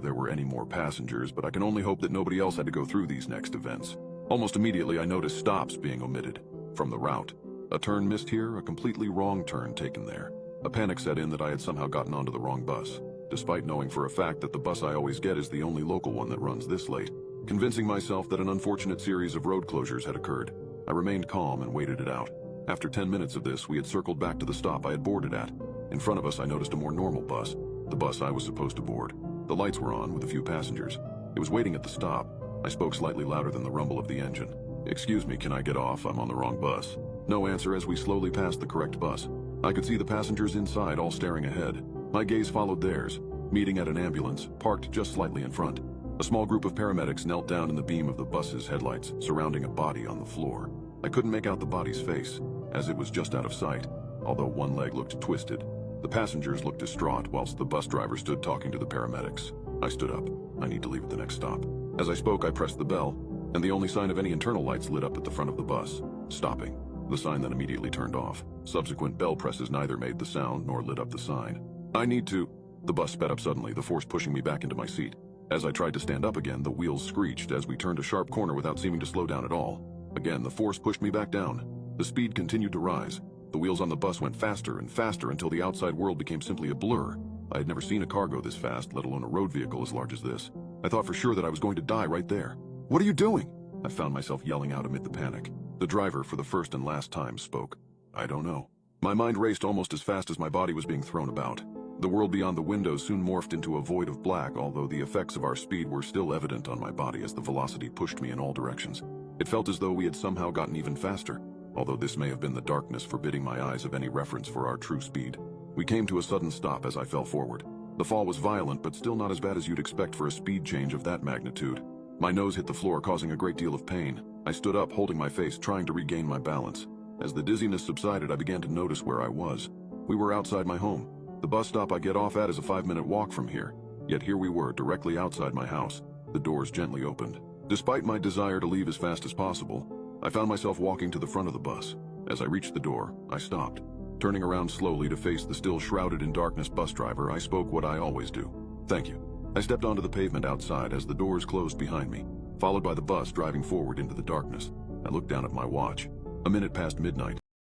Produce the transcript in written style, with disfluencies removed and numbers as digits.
there were any more passengers, but I can only hope that nobody else had to go through these next events. Almost immediately, I noticed stops being omitted from the route. A turn missed here, a completely wrong turn taken there. A panic set in that I had somehow gotten onto the wrong bus, despite knowing for a fact that the bus I always get is the only local one that runs this late. Convincing myself that an unfortunate series of road closures had occurred, I remained calm and waited it out. After 10 minutes of this, we had circled back to the stop I had boarded at. In front of us, I noticed a more normal bus, the bus I was supposed to board. The lights were on, with a few passengers. It was waiting at the stop. I spoke slightly louder than the rumble of the engine. "Excuse me, can I get off? I'm on the wrong bus." No answer as we slowly passed the correct bus. I could see the passengers inside all staring ahead. My gaze followed theirs, meeting at an ambulance, parked just slightly in front. A small group of paramedics knelt down in the beam of the bus's headlights, surrounding a body on the floor. I couldn't make out the body's face, as it was just out of sight, although one leg looked twisted. The passengers looked distraught, whilst the bus driver stood talking to the paramedics. I stood up. I need to leave at the next stop. As I spoke, I pressed the bell, and the only sign of any internal lights lit up at the front of the bus, stopping. The sign then immediately turned off. Subsequent bell presses neither made the sound nor lit up the sign. "I need to..." The bus sped up suddenly, the force pushing me back into my seat. As I tried to stand up again, the wheels screeched as we turned a sharp corner without seeming to slow down at all. Again, the force pushed me back down. The speed continued to rise. The wheels on the bus went faster and faster until the outside world became simply a blur. I had never seen a car go this fast, let alone a road vehicle as large as this. I thought for sure that I was going to die right there. "What are you doing?" I found myself yelling out amid the panic. The driver, for the first and last time, spoke. "I don't know." My mind raced almost as fast as my body was being thrown about. The world beyond the window soon morphed into a void of black, although the effects of our speed were still evident on my body as the velocity pushed me in all directions. It felt as though we had somehow gotten even faster, although this may have been the darkness forbidding my eyes of any reference for our true speed. We came to a sudden stop as I fell forward. The fall was violent, but still not as bad as you'd expect for a speed change of that magnitude. My nose hit the floor, causing a great deal of pain. I stood up, holding my face, trying to regain my balance. As the dizziness subsided, I began to notice where I was. We were outside my home. The bus stop I get off at is a 5-minute walk from here. Yet here we were, directly outside my house. The doors gently opened. Despite my desire to leave as fast as possible, I found myself walking to the front of the bus. As I reached the door, I stopped. Turning around slowly to face the still shrouded in darkness bus driver, I spoke what I always do. "Thank you." I stepped onto the pavement outside as the doors closed behind me, followed by the bus driving forward into the darkness. I looked down at my watch. A minute past midnight.